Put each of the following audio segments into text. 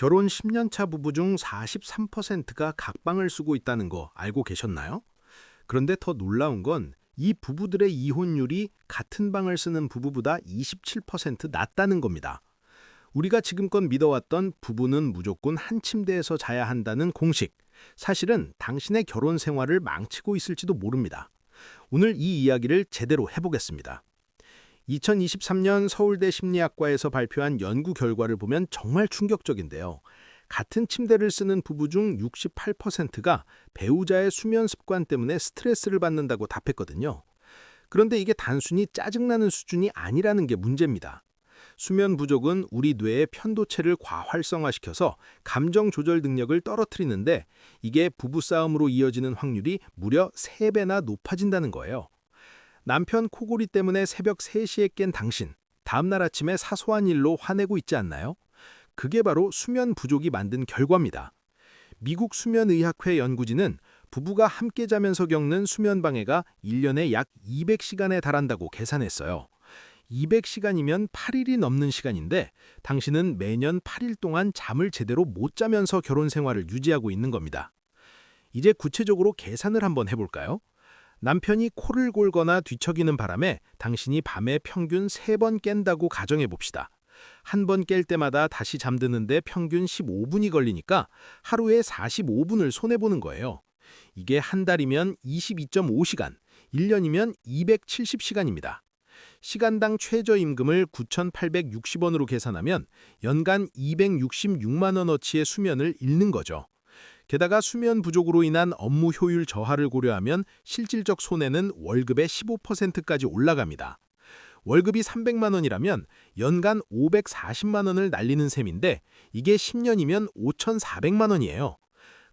결혼 10년 차 부부 중 43%가 각방을 쓰고 있다는 거 알고 계셨나요? 그런데 더 놀라운 건 이 부부들의 이혼율이 같은 방을 쓰는 부부보다 27% 낮다는 겁니다. 우리가 지금껏 믿어왔던 부부는 무조건 한 침대에서 자야 한다는 공식, 사실은 당신의 결혼 생활을 망치고 있을지도 모릅니다. 오늘 이 이야기를 제대로 해보겠습니다. 2023년 서울대 심리학과에서 발표한 연구 결과를 보면 정말 충격적인데요. 같은 침대를 쓰는 부부 중 68%가 배우자의 수면 습관 때문에 스트레스를 받는다고 답했거든요. 그런데 이게 단순히 짜증나는 수준이 아니라는 게 문제입니다. 수면 부족은 우리 뇌의 편도체를 과활성화시켜서 감정 조절 능력을 떨어뜨리는데 이게 부부싸움으로 이어지는 확률이 무려 3배나 높아진다는 거예요. 남편 코골이 때문에 새벽 3시에 깬 당신, 다음날 아침에 사소한 일로 화내고 있지 않나요? 그게 바로 수면 부족이 만든 결과입니다. 미국 수면의학회 연구진은 부부가 함께 자면서 겪는 수면 방해가 1년에 약 200시간에 달한다고 계산했어요. 200시간이면 8일이 넘는 시간인데 당신은 매년 8일 동안 잠을 제대로 못 자면서 결혼 생활을 유지하고 있는 겁니다. 이제 구체적으로 계산을 한번 해볼까요? 남편이 코를 골거나 뒤척이는 바람에 당신이 밤에 평균 3번 깬다고 가정해 봅시다. 한 번 깰 때마다 다시 잠드는데 평균 15분이 걸리니까 하루에 45분을 손해보는 거예요. 이게 한 달이면 22.5시간, 1년이면 270시간입니다. 시간당 최저임금을 9,860원으로 계산하면 연간 266만 원어치의 수면을 잃는 거죠. 게다가 수면 부족으로 인한 업무 효율 저하를 고려하면 실질적 손해는 월급의 15%까지 올라갑니다. 월급이 300만 원이라면 연간 540만 원을 날리는 셈인데 이게 10년이면 5,400만 원이에요.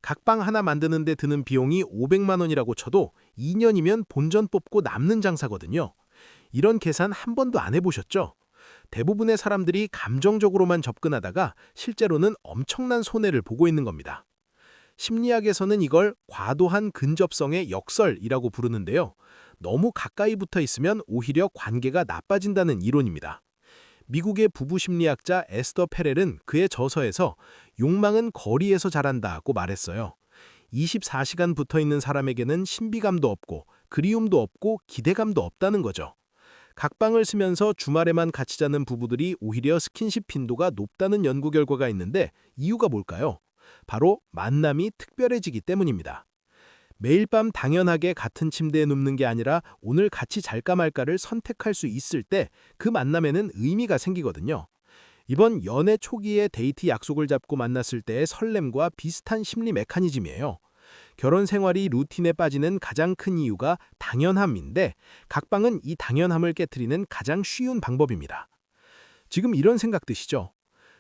각방 하나 만드는 데 드는 비용이 500만 원이라고 쳐도 2년이면 본전 뽑고 남는 장사거든요. 이런 계산 한 번도 안 해보셨죠? 대부분의 사람들이 감정적으로만 접근하다가 실제로는 엄청난 손해를 보고 있는 겁니다. 심리학에서는 이걸 과도한 근접성의 역설이라고 부르는데요. 너무 가까이 붙어 있으면 오히려 관계가 나빠진다는 이론입니다. 미국의 부부 심리학자 에스더 페렐은 그의 저서에서 욕망은 거리에서 자란다고 말했어요. 24시간 붙어 있는 사람에게는 신비감도 없고 그리움도 없고 기대감도 없다는 거죠. 각방을 쓰면서 주말에만 같이 자는 부부들이 오히려 스킨십 빈도가 높다는 연구 결과가 있는데 이유가 뭘까요? 바로 만남이 특별해지기 때문입니다. 매일 밤 당연하게 같은 침대에 눕는 게 아니라 오늘 같이 잘까 말까를 선택할 수 있을 때 그 만남에는 의미가 생기거든요. 이번 연애 초기에 데이트 약속을 잡고 만났을 때의 설렘과 비슷한 심리 메커니즘이에요. 결혼 생활이 루틴에 빠지는 가장 큰 이유가 당연함인데 각방은 이 당연함을 깨트리는 가장 쉬운 방법입니다. 지금 이런 생각 드시죠?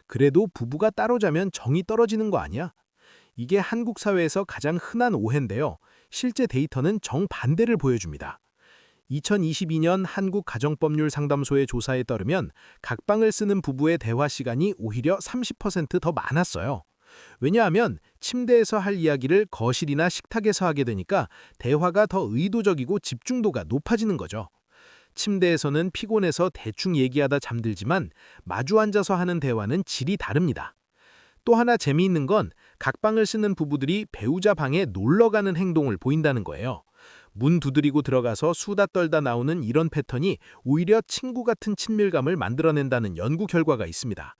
그래도 부부가 따로 자면 정이 떨어지는 거 아니야? 이게 한국 사회에서 가장 흔한 오해인데요. 실제 데이터는 정반대를 보여줍니다. 2022년 한국가정법률상담소의 조사에 따르면 각방을 쓰는 부부의 대화 시간이 오히려 30% 더 많았어요. 왜냐하면 침대에서 할 이야기를 거실이나 식탁에서 하게 되니까 대화가 더 의도적이고 집중도가 높아지는 거죠. 침대에서는 피곤해서 대충 얘기하다 잠들지만 마주 앉아서 하는 대화는 질이 다릅니다. 또 하나 재미있는 건 각방을 쓰는 부부들이 배우자 방에 놀러가는 행동을 보인다는 거예요. 문 두드리고 들어가서 수다 떨다 나오는 이런 패턴이 오히려 친구 같은 친밀감을 만들어낸다는 연구 결과가 있습니다.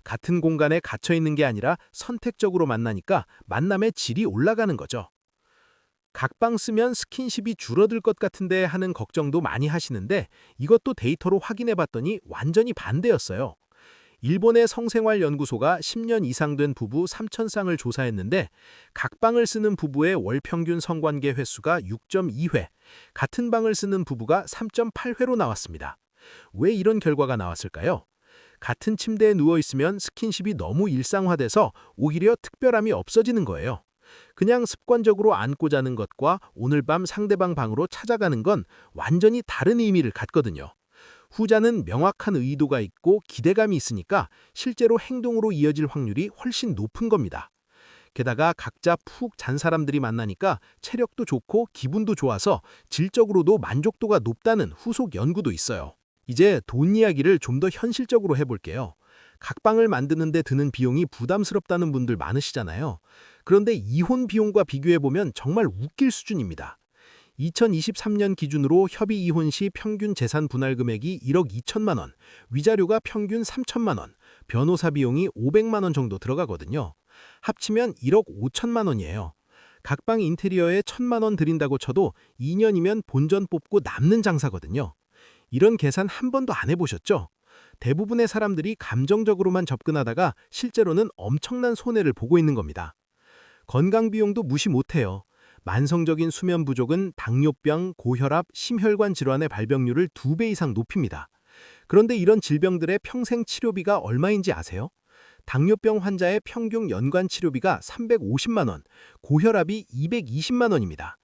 같은 공간에 갇혀 있는 게 아니라 선택적으로 만나니까 만남의 질이 올라가는 거죠. 각방 쓰면 스킨십이 줄어들 것 같은데 하는 걱정도 많이 하시는데 이것도 데이터로 확인해 봤더니 완전히 반대였어요. 일본의 성생활연구소가 10년 이상 된 부부 3,000쌍을 조사했는데 각방을 쓰는 부부의 월 평균 성관계 횟수가 6.2회, 같은 방을 쓰는 부부가 3.8회로 나왔습니다. 왜 이런 결과가 나왔을까요? 같은 침대에 누워있으면 스킨십이 너무 일상화돼서 오히려 특별함이 없어지는 거예요. 그냥 습관적으로 안고 자는 것과 오늘 밤 상대방 방으로 찾아가는 건 완전히 다른 의미를 갖거든요. 후자는 명확한 의도가 있고 기대감이 있으니까 실제로 행동으로 이어질 확률이 훨씬 높은 겁니다. 게다가 각자 푹 잔 사람들이 만나니까 체력도 좋고 기분도 좋아서 질적으로도 만족도가 높다는 후속 연구도 있어요. 이제 돈 이야기를 좀 더 현실적으로 해볼게요. 각방을 만드는 데 드는 비용이 부담스럽다는 분들 많으시잖아요. 그런데 이혼 비용과 비교해보면 정말 웃길 수준입니다. 2023년 기준으로 협의 이혼 시 평균 재산 분할 금액이 1억 2천만 원, 위자료가 평균 3천만 원, 변호사 비용이 500만 원 정도 들어가거든요. 합치면 1억 5천만 원이에요. 각방 인테리어에 1천만 원 들인다고 쳐도 2년이면 본전 뽑고 남는 장사거든요. 이런 계산 한 번도 안 해보셨죠? 대부분의 사람들이 감정적으로만 접근하다가 실제로는 엄청난 손해를 보고 있는 겁니다. 건강 비용도 무시 못해요. 만성적인 수면 부족은 당뇨병, 고혈압, 심혈관 질환의 발병률을 2배 이상 높입니다. 그런데 이런 질병들의 평생 치료비가 얼마인지 아세요? 당뇨병 환자의 평균 연간 치료비가 350만 원, 고혈압이 220만 원입니다.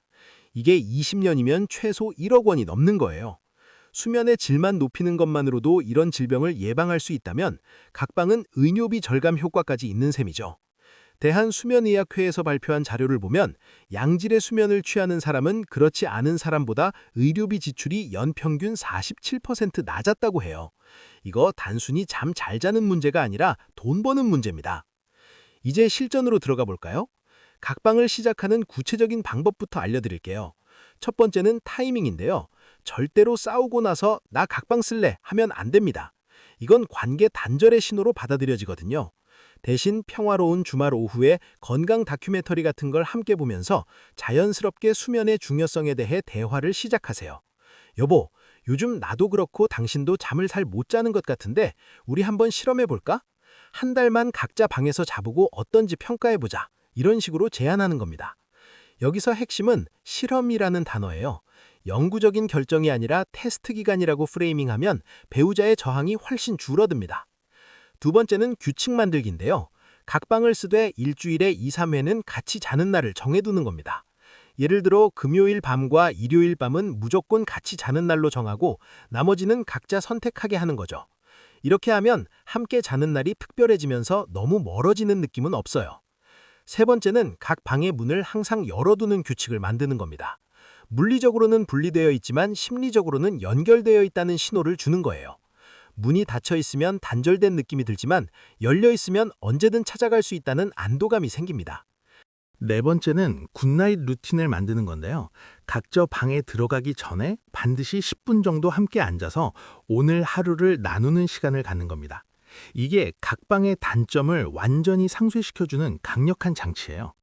이게 20년이면 최소 1억 원이 넘는 거예요. 수면의 질만 높이는 것만으로도 이런 질병을 예방할 수 있다면 각방은 의료비 절감 효과까지 있는 셈이죠. 대한수면의학회에서 발표한 자료를 보면 양질의 수면을 취하는 사람은 그렇지 않은 사람보다 의료비 지출이 연평균 47% 낮았다고 해요. 이거 단순히 잠 잘 자는 문제가 아니라 돈 버는 문제입니다. 이제 실전으로 들어가 볼까요? 각방을 시작하는 구체적인 방법부터 알려드릴게요. 첫 번째는 타이밍인데요. 절대로 싸우고 나서 나 각방 쓸래 하면 안 됩니다. 이건 관계 단절의 신호로 받아들여지거든요. 대신 평화로운 주말 오후에 건강 다큐멘터리 같은 걸 함께 보면서 자연스럽게 수면의 중요성에 대해 대화를 시작하세요. 여보, 요즘 나도 그렇고 당신도 잠을 잘 못 자는 것 같은데 우리 한번 실험해 볼까? 한 달만 각자 방에서 자보고 어떤지 평가해보자. 이런 식으로 제안하는 겁니다. 여기서 핵심은 실험이라는 단어예요. 영구적인 결정이 아니라 테스트 기간이라고 프레이밍하면 배우자의 저항이 훨씬 줄어듭니다. 두 번째는 규칙 만들기인데요. 각방을 쓰되 일주일에 2, 3회는 같이 자는 날을 정해두는 겁니다. 예를 들어 금요일 밤과 일요일 밤은 무조건 같이 자는 날로 정하고 나머지는 각자 선택하게 하는 거죠. 이렇게 하면 함께 자는 날이 특별해지면서 너무 멀어지는 느낌은 없어요. 세 번째는 각 방의 문을 항상 열어두는 규칙을 만드는 겁니다. 물리적으로는 분리되어 있지만 심리적으로는 연결되어 있다는 신호를 주는 거예요. 문이 닫혀 있으면 단절된 느낌이 들지만 열려 있으면 언제든 찾아갈 수 있다는 안도감이 생깁니다. 네 번째는 굿나잇 루틴을 만드는 건데요. 각자 방에 들어가기 전에 반드시 10분 정도 함께 앉아서 오늘 하루를 나누는 시간을 갖는 겁니다. 이게 각방의 단점을 완전히 상쇄시켜주는 강력한 장치예요.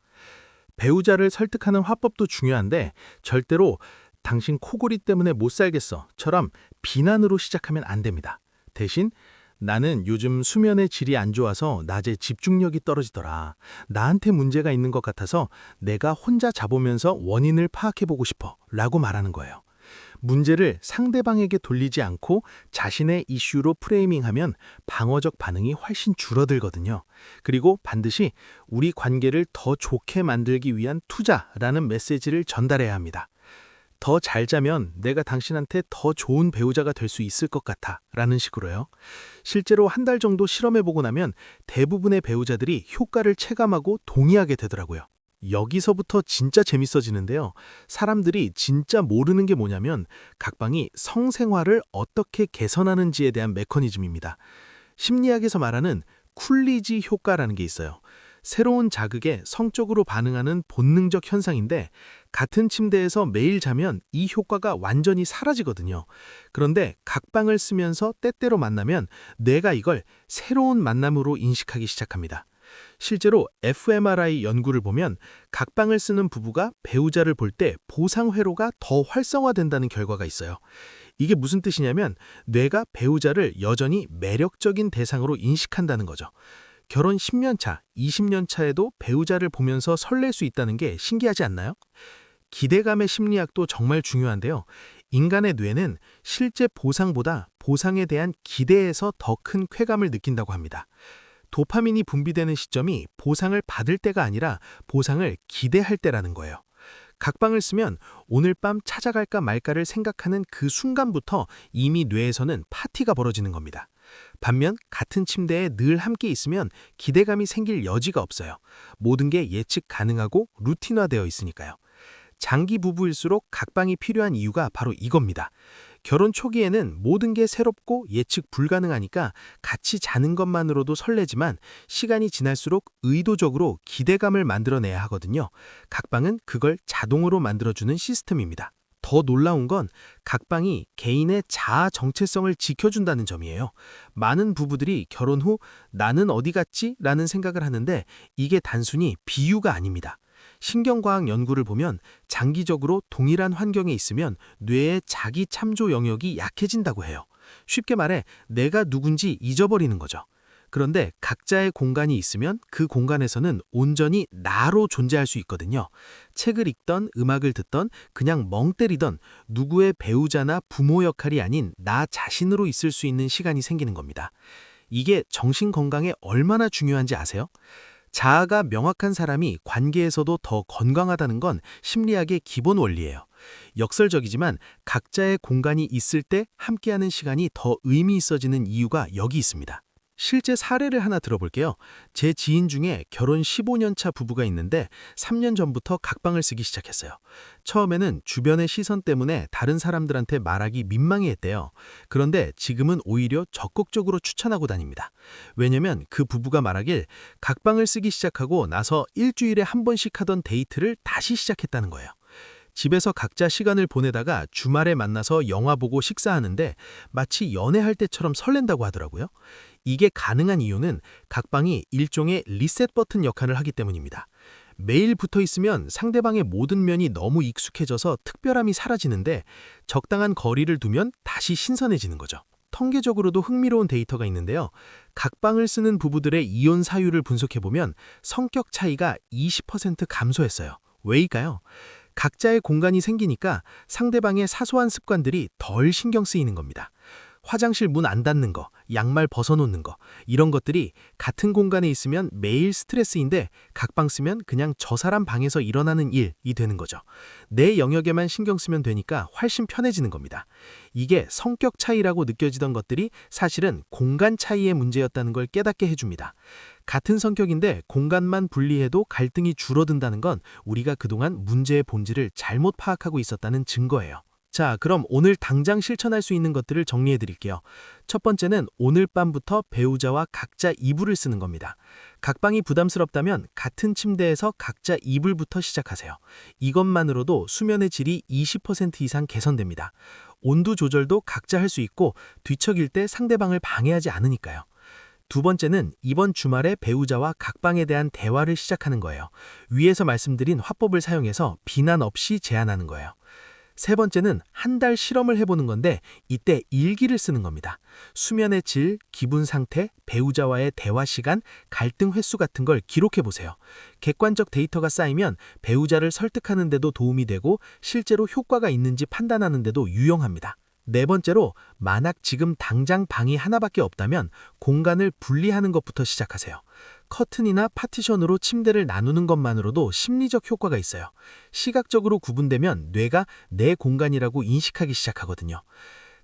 배우자를 설득하는 화법도 중요한데 절대로 당신 코골이 때문에 못 살겠어처럼 비난으로 시작하면 안 됩니다. 대신 나는 요즘 수면의 질이 안 좋아서 낮에 집중력이 떨어지더라. 나한테 문제가 있는 것 같아서 내가 혼자 자보면서 원인을 파악해보고 싶어 라고 말하는 거예요. 문제를 상대방에게 돌리지 않고 자신의 이슈로 프레이밍하면 방어적 반응이 훨씬 줄어들거든요. 그리고 반드시 우리 관계를 더 좋게 만들기 위한 투자라는 메시지를 전달해야 합니다. 더 잘 자면 내가 당신한테 더 좋은 배우자가 될 수 있을 것 같아 라는 식으로요. 실제로 한 달 정도 실험해보고 나면 대부분의 배우자들이 효과를 체감하고 동의하게 되더라고요. 여기서부터 진짜 재밌어지는데요. 사람들이 진짜 모르는 게 뭐냐면 각방이 성생활을 어떻게 개선하는지에 대한 메커니즘입니다. 심리학에서 말하는 쿨리지 효과라는 게 있어요. 새로운 자극에 성적으로 반응하는 본능적 현상인데 같은 침대에서 매일 자면 이 효과가 완전히 사라지거든요. 그런데 각방을 쓰면서 때때로 만나면 뇌가 이걸 새로운 만남으로 인식하기 시작합니다. 실제로 fMRI 연구를 보면 각방을 쓰는 부부가 배우자를 볼 때 보상 회로가 더 활성화된다는 결과가 있어요. 이게 무슨 뜻이냐면 뇌가 배우자를 여전히 매력적인 대상으로 인식한다는 거죠. 결혼 10년 차, 20년 차에도 배우자를 보면서 설렐 수 있다는 게 신기하지 않나요? 기대감의 심리학도 정말 중요한데요. 인간의 뇌는 실제 보상보다 보상에 대한 기대에서 더 큰 쾌감을 느낀다고 합니다. 도파민이 분비되는 시점이 보상을 받을 때가 아니라 보상을 기대할 때라는 거예요. 각방을 쓰면 오늘 밤 찾아갈까 말까를 생각하는 그 순간부터 이미 뇌에서는 파티가 벌어지는 겁니다. 반면 같은 침대에 늘 함께 있으면 기대감이 생길 여지가 없어요. 모든 게 예측 가능하고 루틴화되어 있으니까요. 장기 부부일수록 각방이 필요한 이유가 바로 이겁니다. 결혼 초기에는 모든 게 새롭고 예측 불가능하니까 같이 자는 것만으로도 설레지만 시간이 지날수록 의도적으로 기대감을 만들어내야 하거든요. 각방은 그걸 자동으로 만들어주는 시스템입니다. 더 놀라운 건 각방이 개인의 자아 정체성을 지켜준다는 점이에요. 많은 부부들이 결혼 후 나는 어디 갔지? 라는 생각을 하는데 이게 단순히 비유가 아닙니다. 신경과학 연구를 보면 장기적으로 동일한 환경에 있으면 뇌의 자기 참조 영역이 약해진다고 해요. 쉽게 말해 내가 누군지 잊어버리는 거죠. 그런데 각자의 공간이 있으면 그 공간에서는 온전히 나로 존재할 수 있거든요. 책을 읽던 음악을 듣던 그냥 멍 때리던 누구의 배우자나 부모 역할이 아닌 나 자신으로 있을 수 있는 시간이 생기는 겁니다. 이게 정신 건강에 얼마나 중요한지 아세요? 자아가 명확한 사람이 관계에서도 더 건강하다는 건 심리학의 기본 원리예요. 역설적이지만 각자의 공간이 있을 때 함께하는 시간이 더 의미 있어지는 이유가 여기 있습니다. 실제 사례를 하나 들어볼게요. 제 지인 중에 결혼 15년 차 부부가 있는데 3년 전부터 각방을 쓰기 시작했어요. 처음에는 주변의 시선 때문에 다른 사람들한테 말하기 민망해했대요. 그런데 지금은 오히려 적극적으로 추천하고 다닙니다. 왜냐면 그 부부가 말하길 각방을 쓰기 시작하고 나서 일주일에 한 번씩 하던 데이트를 다시 시작했다는 거예요. 집에서 각자 시간을 보내다가 주말에 만나서 영화 보고 식사하는데 마치 연애할 때처럼 설렌다고 하더라고요. 이게 가능한 이유는 각방이 일종의 리셋 버튼 역할을 하기 때문입니다. 매일 붙어 있으면 상대방의 모든 면이 너무 익숙해져서 특별함이 사라지는데 적당한 거리를 두면 다시 신선해지는 거죠. 통계적으로도 흥미로운 데이터가 있는데요. 각방을 쓰는 부부들의 이혼 사유를 분석해보면 성격 차이가 20% 감소했어요. 왜일까요? 각자의 공간이 생기니까 상대방의 사소한 습관들이 덜 신경 쓰이는 겁니다. 화장실 문 안 닫는 거, 양말 벗어놓는 거, 이런 것들이 같은 공간에 있으면 매일 스트레스인데 각방 쓰면 그냥 저 사람 방에서 일어나는 일이 되는 거죠. 내 영역에만 신경 쓰면 되니까 훨씬 편해지는 겁니다. 이게 성격 차이라고 느껴지던 것들이 사실은 공간 차이의 문제였다는 걸 깨닫게 해줍니다. 같은 성격인데 공간만 분리해도 갈등이 줄어든다는 건 우리가 그동안 문제의 본질을 잘못 파악하고 있었다는 증거예요. 자, 그럼 오늘 당장 실천할 수 있는 것들을 정리해 드릴게요. 첫 번째는 오늘 밤부터 배우자와 각자 이불을 쓰는 겁니다. 각방이 부담스럽다면 같은 침대에서 각자 이불부터 시작하세요. 이것만으로도 수면의 질이 20% 이상 개선됩니다. 온도 조절도 각자 할 수 있고 뒤척일 때 상대방을 방해하지 않으니까요. 두 번째는 이번 주말에 배우자와 각방에 대한 대화를 시작하는 거예요. 위에서 말씀드린 화법을 사용해서 비난 없이 제안하는 거예요. 세 번째는 한 달 실험을 해보는 건데 이때 일기를 쓰는 겁니다. 수면의 질, 기분 상태, 배우자와의 대화 시간, 갈등 횟수 같은 걸 기록해보세요. 객관적 데이터가 쌓이면 배우자를 설득하는 데도 도움이 되고 실제로 효과가 있는지 판단하는 데도 유용합니다. 네 번째로 만약 지금 당장 방이 하나밖에 없다면 공간을 분리하는 것부터 시작하세요. 커튼이나 파티션으로 침대를 나누는 것만으로도 심리적 효과가 있어요. 시각적으로 구분되면 뇌가 내 공간이라고 인식하기 시작하거든요.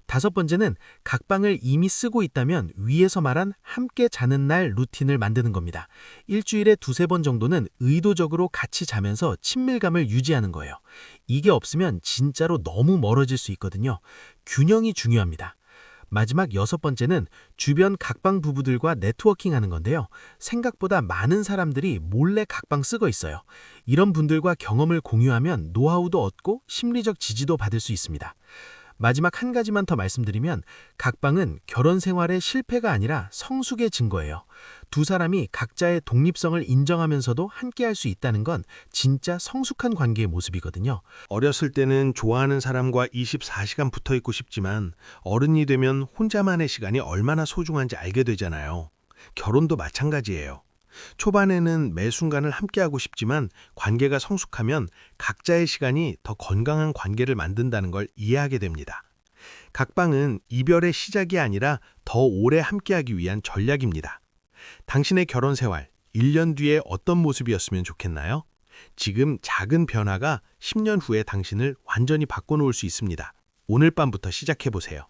다섯 번째는 각방을 이미 쓰고 있다면 위에서 말한 함께 자는 날 루틴을 만드는 겁니다. 일주일에 두세 번 정도는 의도적으로 같이 자면서 친밀감을 유지하는 거예요. 이게 없으면 진짜로 너무 멀어질 수 있거든요. 균형이 중요합니다. 마지막 여섯 번째는 주변 각방 부부들과 네트워킹하는 건데요. 생각보다 많은 사람들이 몰래 각방 쓰고 있어요. 이런 분들과 경험을 공유하면 노하우도 얻고 심리적 지지도 받을 수 있습니다. 마지막 한 가지만 더 말씀드리면 각방은 결혼 생활의 실패가 아니라 성숙의 증거예요. 두 사람이 각자의 독립성을 인정하면서도 함께할 수 있다는 건 진짜 성숙한 관계의 모습이거든요. 어렸을 때는 좋아하는 사람과 24시간 붙어 있고 싶지만 어른이 되면 혼자만의 시간이 얼마나 소중한지 알게 되잖아요. 결혼도 마찬가지예요. 초반에는 매 순간을 함께하고 싶지만 관계가 성숙하면 각자의 시간이 더 건강한 관계를 만든다는 걸 이해하게 됩니다. 각방은 이별의 시작이 아니라 더 오래 함께하기 위한 전략입니다. 당신의 결혼 생활, 1년 뒤에 어떤 모습이었으면 좋겠나요? 지금 작은 변화가 10년 후에 당신을 완전히 바꿔놓을 수 있습니다. 오늘 밤부터 시작해보세요.